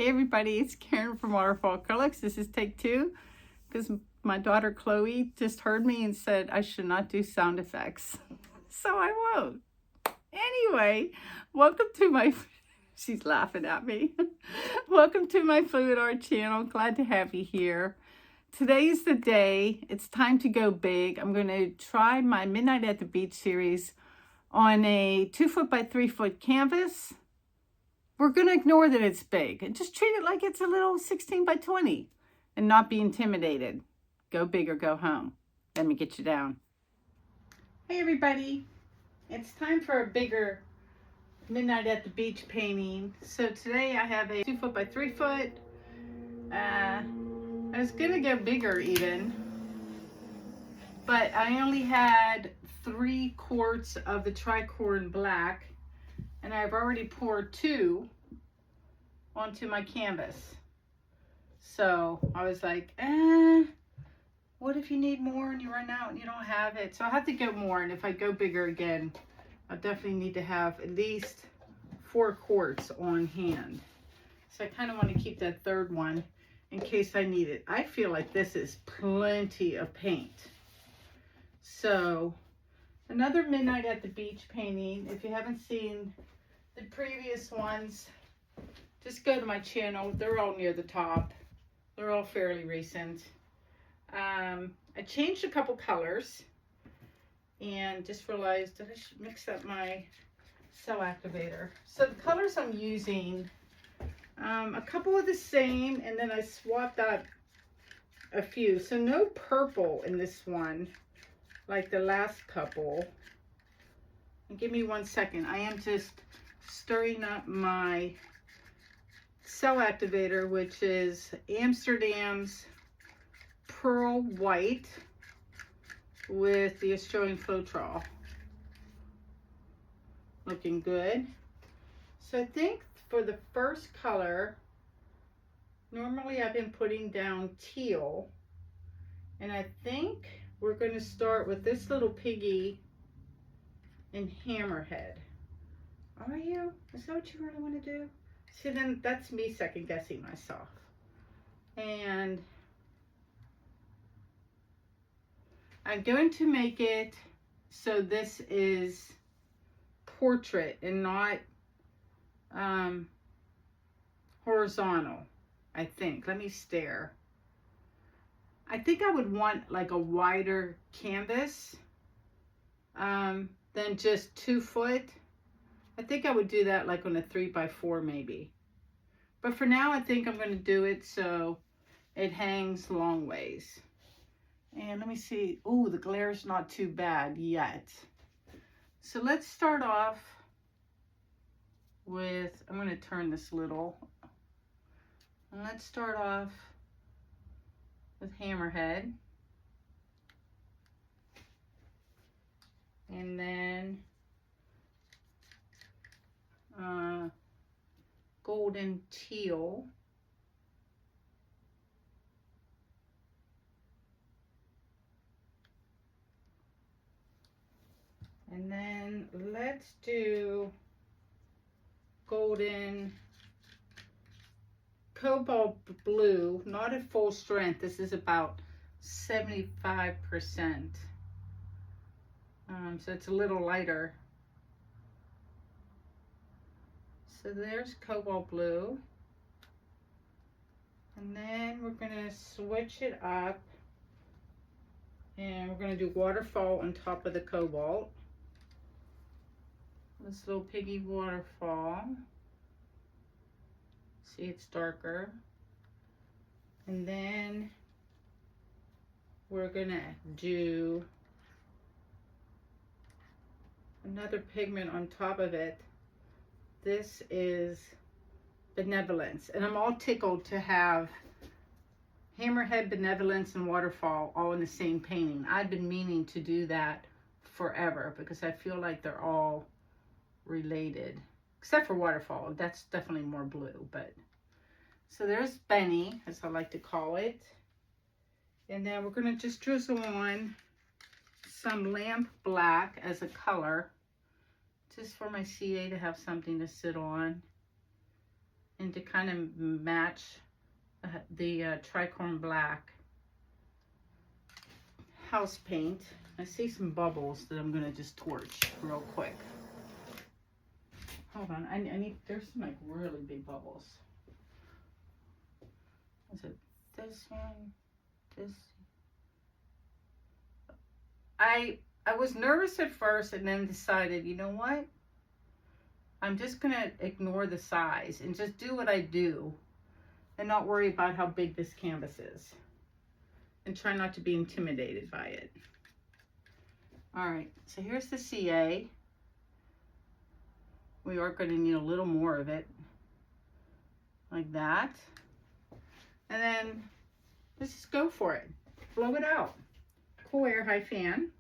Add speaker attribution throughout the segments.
Speaker 1: Hey everybody, it's Karen from Waterfall Acrylics. This is take two because my daughter Chloe just heard me and said I should not do sound effects. So I won't. Anyway, welcome to my, she's laughing at me. Welcome to my Fluid Art channel. Glad to have you here. Today's the day. It's time to go big. I'm going to try my Midnight at the Beach series on a 2 foot by 3 foot canvas. We're going to ignore that it's big and just treat it like it's a little 16 by 20 and not be intimidated. Go big or go home. Let me get you down. Hey everybody, it's time for a bigger Midnight at the Beach painting. So today I have a 2 foot by 3 foot. I was going to go bigger even, but I only had 3 quarts of the Tricorn Black. And I've already poured 2 onto my canvas. So I was like, what if you need more and you run out and you don't have it? So I have to go more, and if I go bigger again, I definitely need to have at least 4 quarts on hand. So I kind of want to keep that third one in case I need it. I feel like this is plenty of paint. So another Midnight at the Beach painting. If you haven't seen the previous ones, just go to my channel. They're all near the top. They're all fairly recent. I changed a couple colors and just realized that I should mix up my cell activator. So the colors I'm using, a couple of the same, and then I swapped out a few. So no purple in this one like the last couple. And give me 1 second. I am just stirring up my cell activator, which is Amsterdam's Pearl White with the Australian Floetrol. Looking good. So I think for the first color, normally I've been putting down teal, and I think we're going to start with This Little Piggy and Hammerhead. Are you? Is that what you really want to do? See, then that's me second guessing myself. And I'm going to make it so this is portrait and not horizontal, I think. Let me stare. I think I would want like a wider canvas than just 2 foot. I think I would do that like on a 3 by 4 maybe. But for now, I think I'm going to do it so it hangs long ways. And let me see. Oh, the glare's not too bad yet. So let's start off with, I'm going to turn this little. And let's start off with Hammerhead. And then golden teal. And then let's do golden cobalt blue, not at full strength. This is about 75%. So it's a little lighter. So there's cobalt blue. And then we're going to switch it up. And we're going to do Waterfall on top of the cobalt. This Little Piggy Waterfall. See, it's darker. And then we're going to do another pigment on top of it. This is Benevolence, and I'm all tickled to have Hammerhead, Benevolence, and Waterfall all in the same painting. I've been meaning to do that forever because I feel like they're all related, except for Waterfall. That's definitely more blue. But so there's Benny, as I like to call it, and then we're going to just drizzle on some lamp black as a color, just for my CA to have something to sit on. and to kind of match the Tricorn Black house paint. I see some bubbles that I'm gonna just torch real quick. Hold on, I need, there's some like really big bubbles. Is it this one? This? I was nervous at first and then decided, you know what? I'm just gonna ignore the size and just do what I do and not worry about how big this canvas is. And try not to be intimidated by it. All right, so here's the CA. We are going to need a little more of it, like that. And then let's just go for it. Blow it out. Cool air high fan.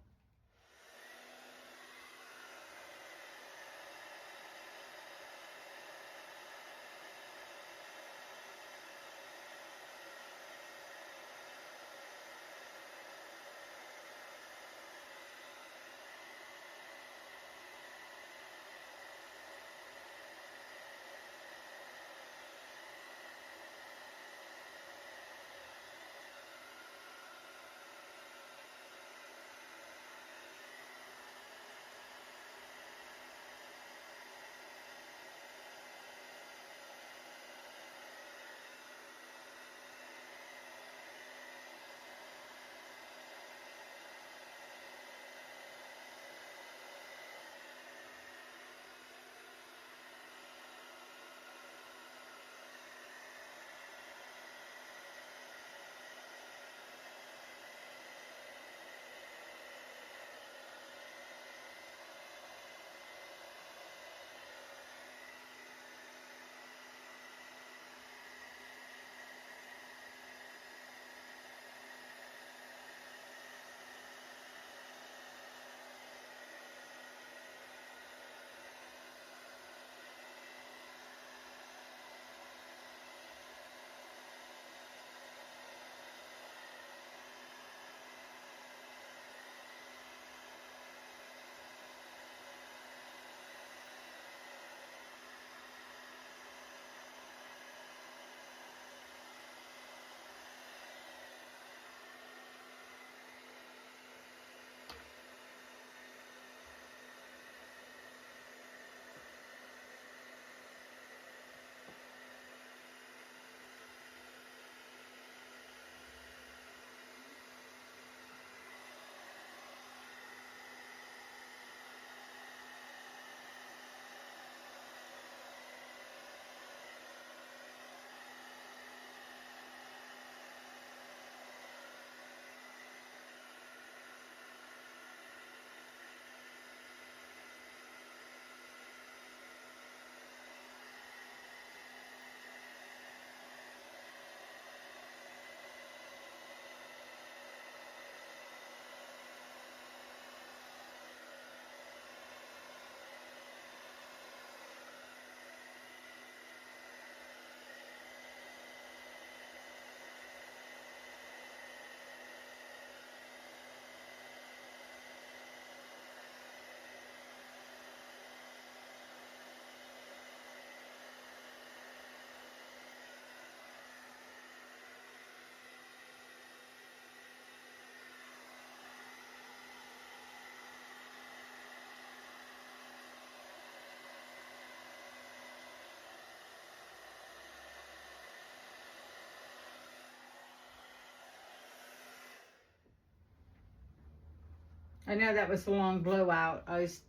Speaker 1: I know that was a long blowout. I was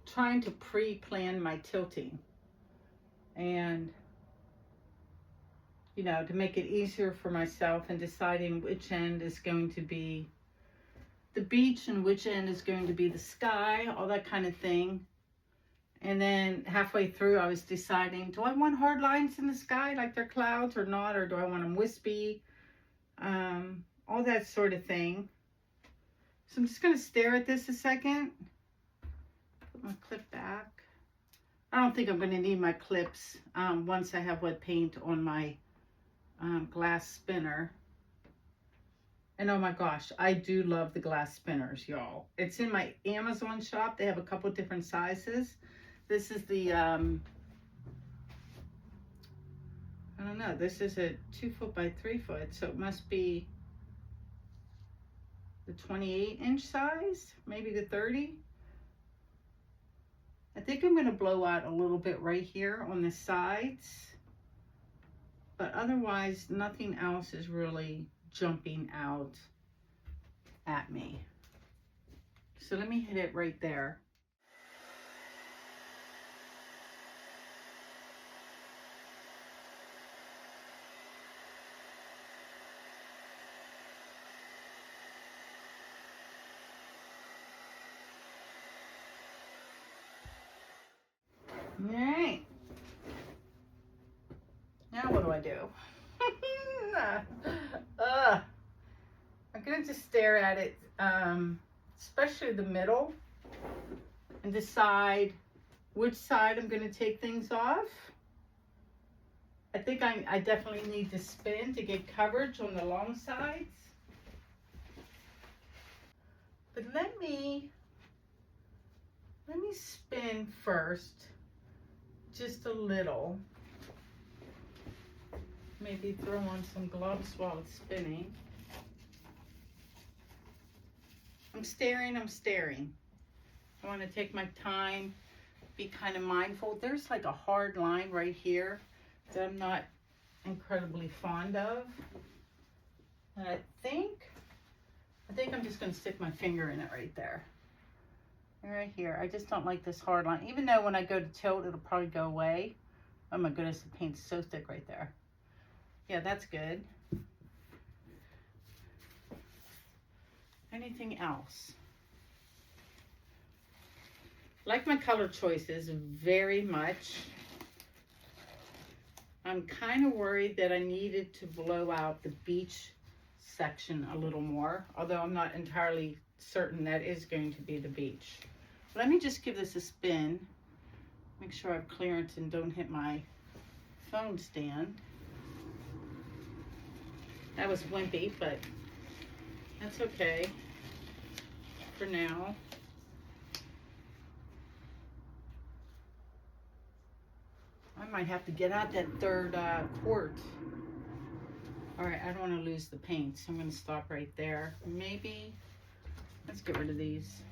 Speaker 1: trying to pre-plan my tilting and, you know, to make it easier for myself and deciding which end is going to be the beach and which end is going to be the sky, all that kind of thing. And then halfway through I was deciding, do I want hard lines in the sky like they're clouds or not, or do I want them wispy? All that sort of thing. So I'm just going to stare at this a second. Put my clip back. I don't think I'm going to need my clips once I have wet paint on my glass spinner. And oh my gosh, I do love the glass spinners, y'all. It's in my Amazon shop. They have a couple different sizes. This is the I don't know, this is a 2 foot by 3 foot, so it must be the 28-inch size, maybe the 30. I think I'm going to blow out a little bit right here on the sides, but otherwise nothing else is really jumping out at me. So let me hit it right there. All right. Now what do I do? I'm gonna just stare at it, especially the middle, and decide which side I'm gonna take things off. I think I definitely need to spin to get coverage on the long sides. But let me spin first, just a little. Maybe throw on some gloves while it's spinning. I'm staring. I want to take my time, be kind of mindful. There's like a hard line right here that I'm not incredibly fond of. And I think I'm just going to stick my finger in it right there. Right here. I just don't like this hard line. Even though when I go to tilt, it'll probably go away. Oh my goodness, the paint's so thick right there. Yeah, that's good. Anything else? Like my color choices very much. I'm kind of worried that I needed to blow out the beach section a little more, although I'm not entirely certain that is going to be the beach. Let me just give this a spin. Make sure I have clearance and don't hit my phone stand. That was wimpy, but that's okay for now. I might have to get out that third quart. All right, I don't want to lose the paint, so I'm going to stop right there. Maybe, let's get rid of these.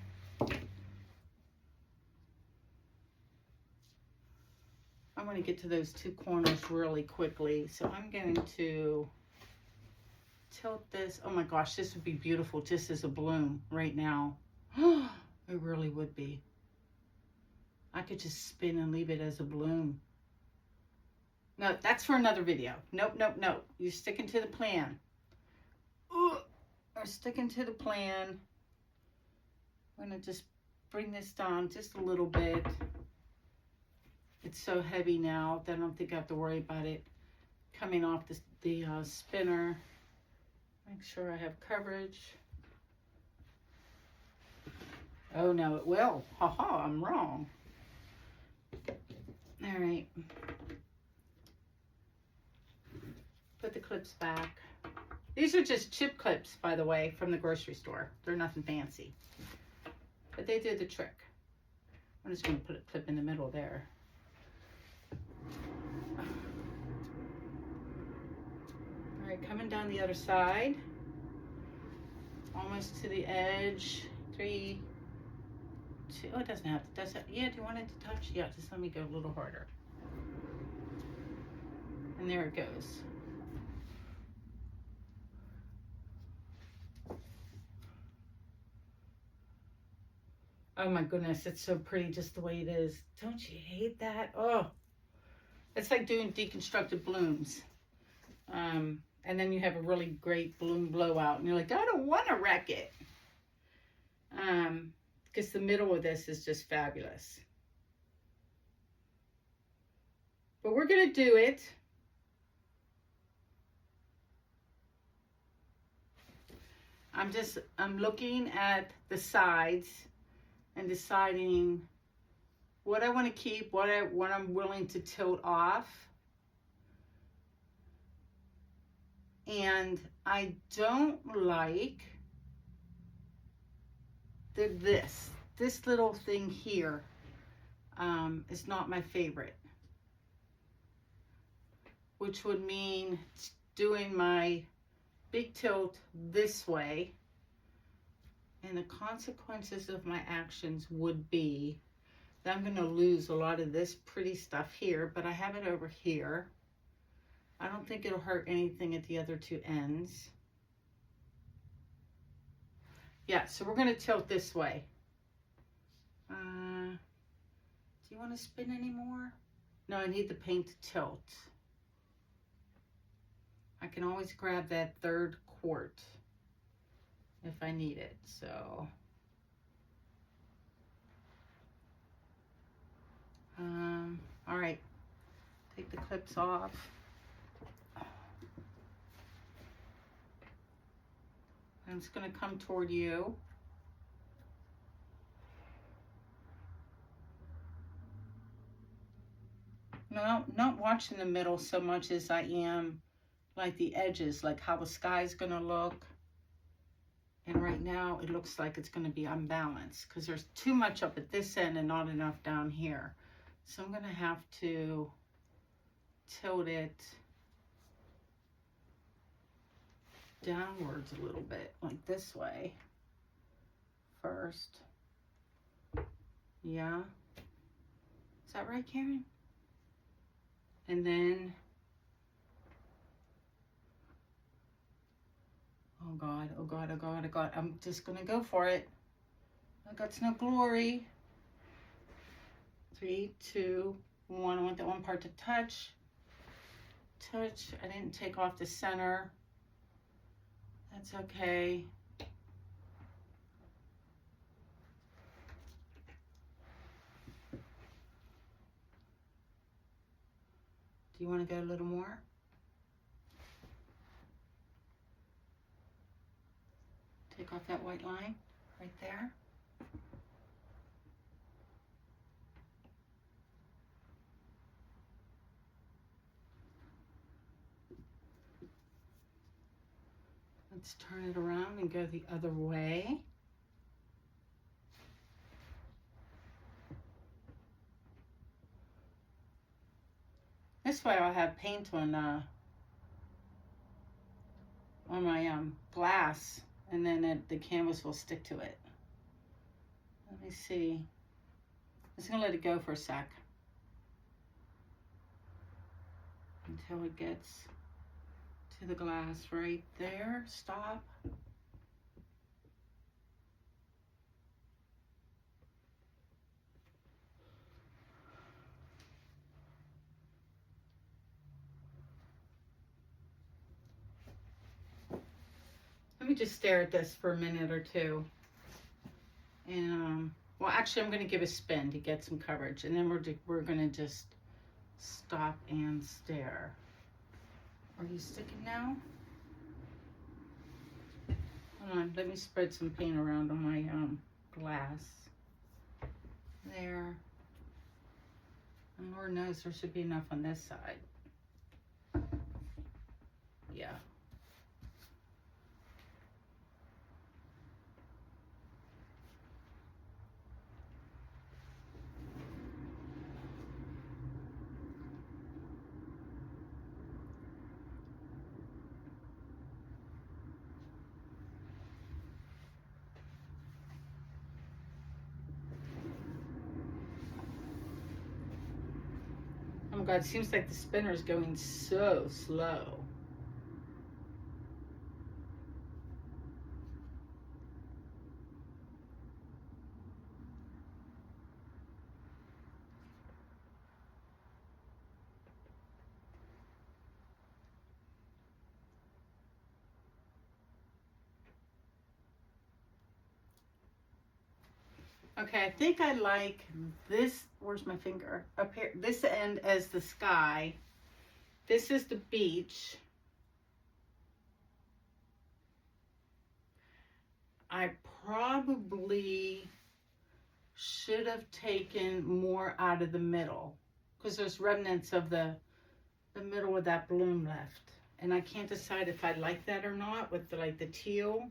Speaker 1: I want to get to those two corners really quickly, so I'm going to tilt this. Oh my gosh, this would be beautiful just as a bloom right now. It really would be. I could just spin and leave it as a bloom. No, that's for another video. Nope, nope, nope. You're sticking to the plan. We're sticking to the plan. I'm going to just bring this down just a little bit. It's so heavy now that I don't think I have to worry about it coming off the spinner. Make sure I have coverage. Oh no, it will. Haha, I'm wrong. All right. Put the clips back. These are just chip clips, by the way, from the grocery store. They're nothing fancy, but they did the trick. I'm just going to put a clip in the middle there. All right, coming down the other side, almost to the edge. 3, 2. Oh, it doesn't have to. Does it? Yeah. Do you want it to touch? Yeah. Just let me go a little harder. And there it goes. Oh my goodness, it's so pretty just the way it is. Don't you hate that? Oh, it's like doing deconstructed blooms. And then you have a really great bloom blowout, and you're like, I don't want to wreck it. Because the middle of this is just fabulous. But we're going to do it. I'm looking at the sides and deciding what I want to keep, what I'm willing to tilt off. And I don't like this little thing here. Is not my favorite. which would mean doing my big tilt this way. And the consequences of my actions would be that I'm going to lose a lot of this pretty stuff here, but I have it over here. I don't think it'll hurt anything at the other two ends. Yeah, so we're going to tilt this way. Do you want to spin anymore? No, I need the paint to tilt. I can always grab that third quart if I need it, so. All right, take the clips off. I'm just going to come toward you. No, not watching the middle so much as I am like the edges, like how the sky's going to look. And right now it looks like it's going to be unbalanced because there's too much up at this end and not enough down here. So I'm going to have to tilt it downwards a little bit, like this way first. Yeah. Is that right, Karen? And then, oh God, oh God, oh God, oh God. I'm just going to go for it. I got no glory. 3, 2, 1. I want that one part to touch. Touch. I didn't take off the center. That's okay. Do you want to go a little more? Take off that white line right there. Let's turn it around and go the other way. This way I'll have paint on my glass, and then the canvas will stick to it. Let me see. I'm just gonna let it go for a sec until it gets to the glass right there. Stop. Let me just stare at this for a minute or two. And well, actually, I'm going to give a spin to get some coverage, and then we're going to just stop and stare. Are you sticking now? Hold on, let me spread some paint around on my glass. There. And Lord knows there should be enough on this side. Yeah. Oh my God, it seems like the spinner is going so slow. Okay, I think I like this, where's my finger? Up here, this end as the sky. This is the beach. I probably should have taken more out of the middle because there's remnants of the middle of that bloom left. And I can't decide if I like that or not with the teal,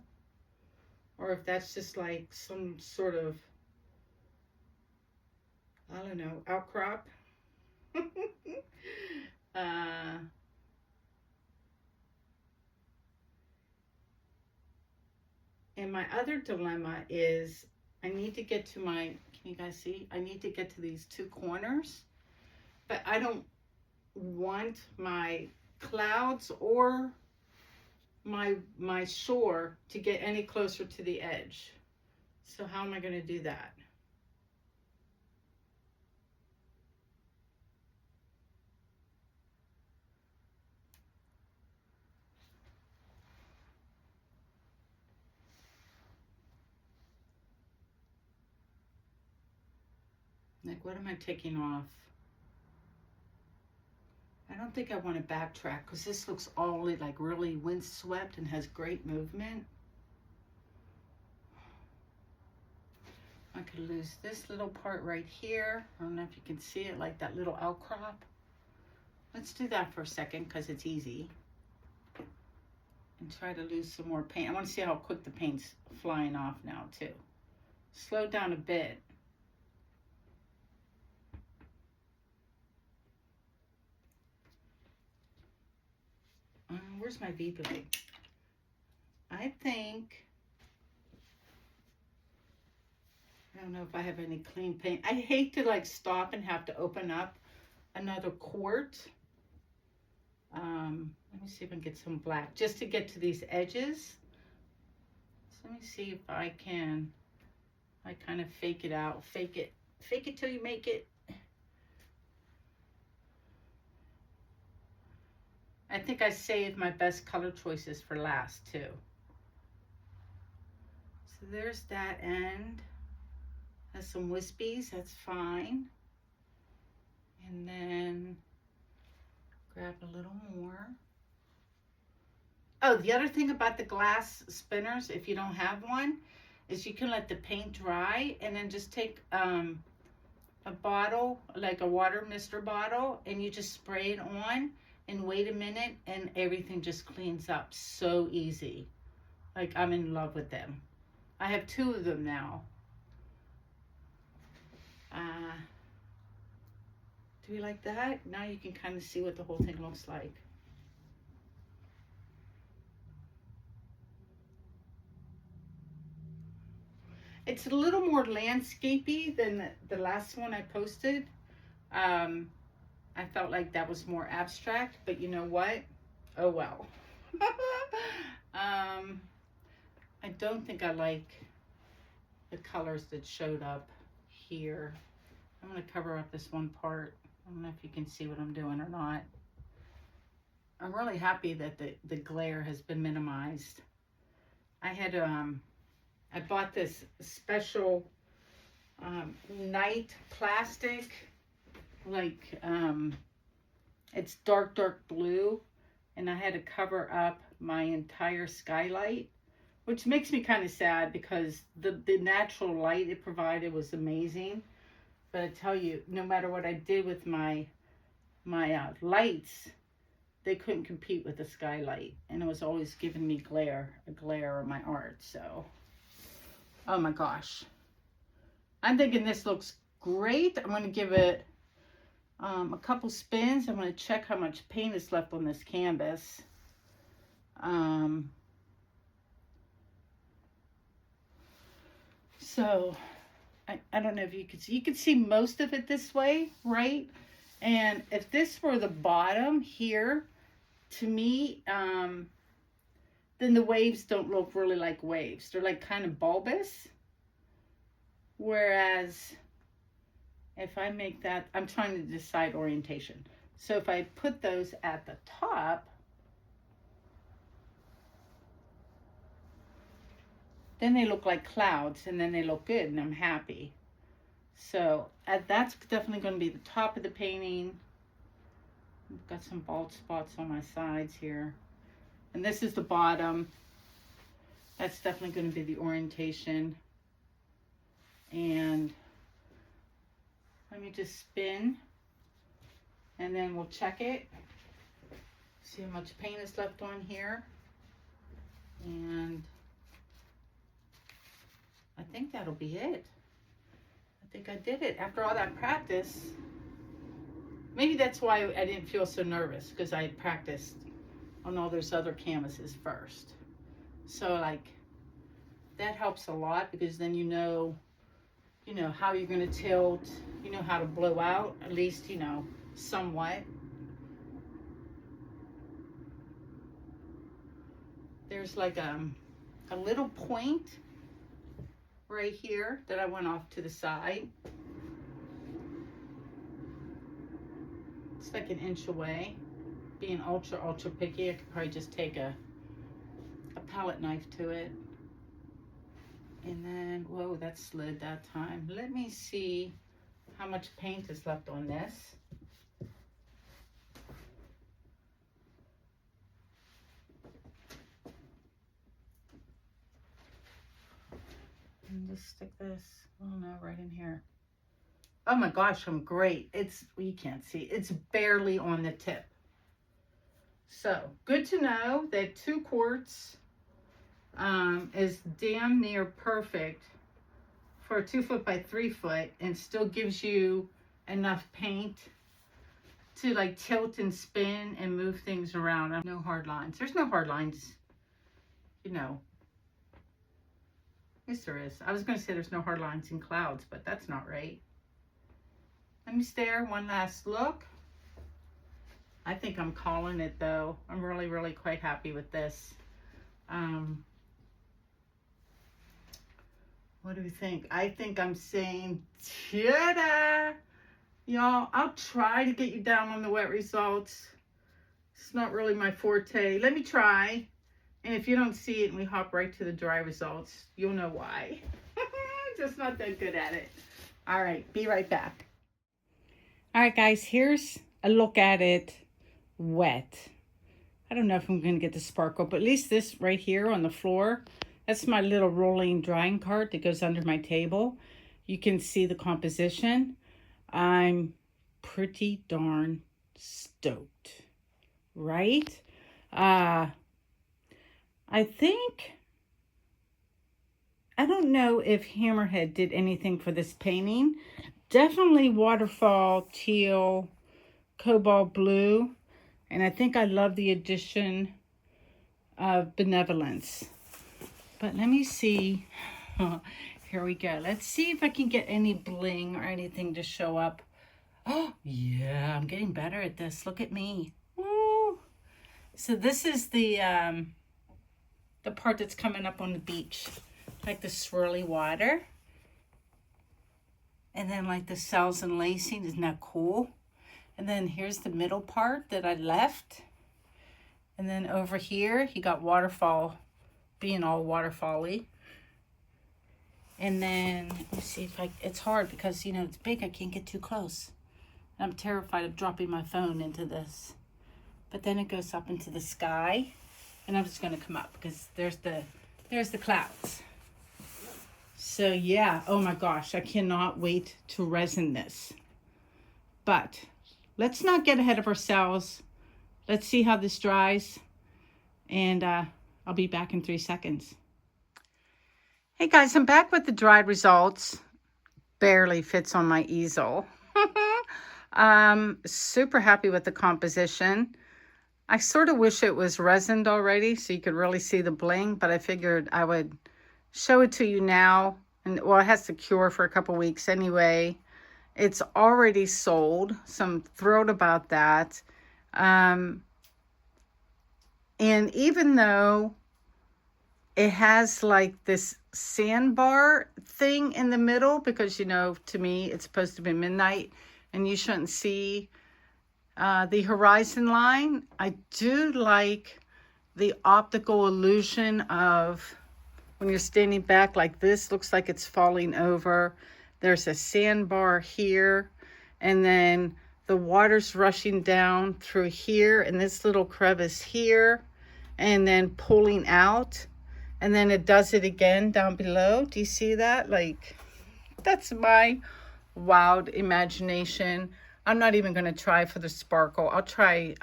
Speaker 1: or if that's just like some sort of, I don't know, outcrop. And my other dilemma is I need to get to my, can you guys see? I need to get to these two corners, but I don't want my clouds or my shore to get any closer to the edge. So how am I going to do that? Like, what am I taking off? I don't think I want to backtrack because this looks all like really windswept and has great movement. I could lose this little part right here. I don't know if you can see it, like that little outcrop. Let's do that for a second because it's easy. And try to lose some more paint. I want to see how quick the paint's flying off now too. Slow down a bit. Where's my V-blade? I think, I don't know if I have any clean paint. I hate to like stop and have to open up another quart. Let me see if I can get some black just to get to these edges. So let me see if I can, I kind of fake it out, fake it till you make it. I think I saved my best color choices for last too. So there's that end. Has some wispies, that's fine. And then grab a little more. Oh, the other thing about the glass spinners, if you don't have one, is you can let the paint dry and then just take a bottle, like a water mister bottle, and you just spray it on and wait a minute and everything just cleans up so easy. Like, I'm in love with them. I have 2 of them now. Do you like that? Now you can kind of see what the whole thing looks like. It's a little more landscapey than the last one I posted. I felt like that was more abstract, but you know what? Oh well. I don't think I like the colors that showed up here. I'm going to cover up this one part. I don't know if you can see what I'm doing or not. I'm really happy that the glare has been minimized. I had I bought this special night plastic, like it's dark blue, and I had to cover up my entire skylight, which makes me kind of sad because the natural light it provided was amazing. But I tell you, no matter what I did with my lights, they couldn't compete with the skylight, and it was always giving me a glare on my art. So, oh my gosh, I'm thinking this looks great. I'm going to give it a couple spins. I'm going to check how much paint is left on this canvas. So I don't know if you can see most of it this way, right? And if this were the bottom here, to me, then the waves don't look really like waves. They're like kind of bulbous. Whereas if I make that, I'm trying to decide orientation. So if I put those at the top, then they look like clouds, and then they look good, and I'm happy. So that's definitely going to be the top of the painting. I've got some bald spots on my sides here. And this is the bottom. That's definitely going to be the orientation. And let me just spin, and then we'll check it. See how much paint is left on here. And I think that'll be it. I think I did it. After all that practice, maybe that's why I didn't feel so nervous, because I had practiced on all those other canvases first. So like that helps a lot, because then you know how you're going to tilt, you know how to blow out, at least, you know, somewhat. There's like a little point right here that I went off to the side. It's like an inch away. Being ultra picky, I could probably just take a palette knife to it. And then, whoa, that slid that time. Let me see how much paint is left on this. And just stick this, oh no, right in here. Oh my gosh, I'm great. It's, you can't see, it's barely on the tip. So, good to know that 2 quarts is damn near perfect for a 2 foot by 3 foot, and still gives you enough paint to like tilt and spin and move things around. No hard lines. There's no hard lines, you know. Yes, there is. I was going to say there's no hard lines in clouds, but that's not right. Let me stare, one last look. I think I'm calling it though. I'm really quite happy with this. What do we think? I think I'm saying ta-da! Y'all, I'll try to get you down on the wet results. It's not really my forte. Let me try. And if you don't see it and we hop right to the dry results, you'll know why. I'm just not that good at it. All right, be right back. All right, guys, here's a look at it wet. I don't know if I'm going to get the sparkle, but at least this right here on the floor, that's my little rolling drying cart that goes under my table. You can see the composition. I'm pretty darn stoked, right? I think, I don't know if Hammerhead did anything for this painting. Definitely Waterfall, teal, cobalt blue. And I think I love the addition of Benevolence. But let me see. Here we go. Let's see if I can get any bling or anything to show up. Oh, yeah, I'm getting better at this. Look at me. Woo. So this is the part that's coming up on the beach. Like the swirly water. And then like the cells and lacing. Isn't that cool? And then here's the middle part that I left. And then over here, you got Waterfall being all waterfall-y. And then, let me see if it's hard because, you know, it's big. I can't get too close. And I'm terrified of dropping my phone into this. But then it goes up into the sky. And I'm just going to come up because there's the clouds. So, yeah. Oh, my gosh. I cannot wait to resin this. But let's not get ahead of ourselves. Let's see how this dries. And I'll be back in 3 seconds. Hey guys, I'm back with the dried results. Barely fits on my easel. Super happy with the composition. I sort of wish it was resined already so you could really see the bling, but I figured I would show it to you now. And well, it has to cure for a couple weeks anyway. It's already sold, so I'm thrilled about that. And even though it has like this sandbar thing in the middle, because, you know, to me, it's supposed to be midnight and you shouldn't see the horizon line. I do like the optical illusion of when you're standing back like this, looks like it's falling over. There's a sandbar here, and then the water's rushing down through here and this little crevice here, and then pulling out, and then it does it again down below. Do you see that? Like, that's my wild imagination. I'm not even going to try for the sparkle. I'll try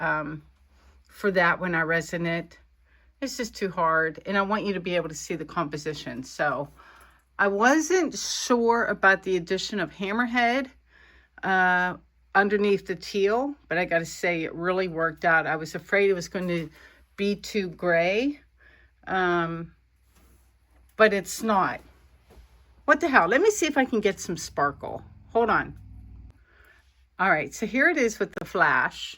Speaker 1: for that when I resin it. It's just too hard, and I want you to be able to see the composition. So I wasn't sure about the addition of Hammerhead underneath the teal, but I got to say it really worked out. I was afraid it was going to be too gray. but it's not. What the hell? Let me see if I can get some sparkle. Hold on. All right, so here it is with the flash.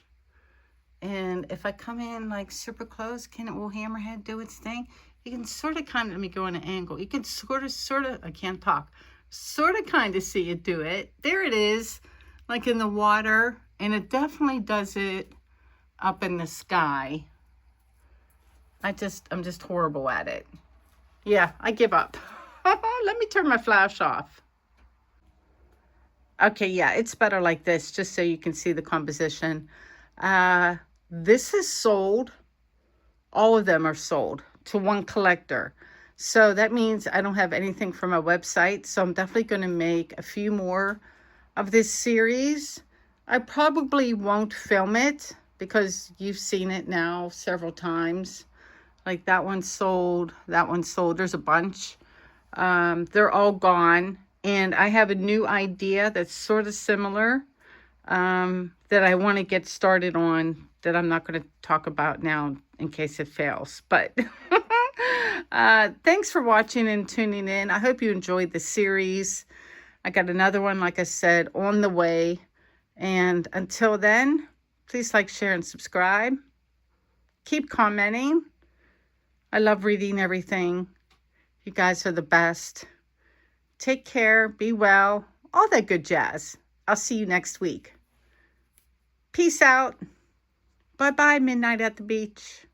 Speaker 1: And if I come in like super close, will Hammerhead do its thing? You can sort of kind of, let me go on an angle. You can sort of, I can't talk, sort of kind of see it do it. There it is, like in the water. And it definitely does it up in the sky. I'm just horrible at it. Yeah, I give up. Let me turn my flash off. Okay, yeah, it's better like this, just so you can see the composition. This is sold. All of them are sold to one collector. So that means I don't have anything from my website. So I'm definitely going to make a few more of this series. I probably won't film it because you've seen it now several times. Like that one's sold, that one's sold. There's a bunch. They're all gone. And I have a new idea that's sort of similar that I want to get started on that I'm not going to talk about now in case it fails. But thanks for watching and tuning in. I hope you enjoyed the series. I got another one, like I said, on the way. And until then, please like, share, and subscribe. Keep commenting. I love reading everything. You guys are the best. Take care. Be well. All that good jazz. I'll see you next week. Peace out. Bye-bye, Midnight at the Beach.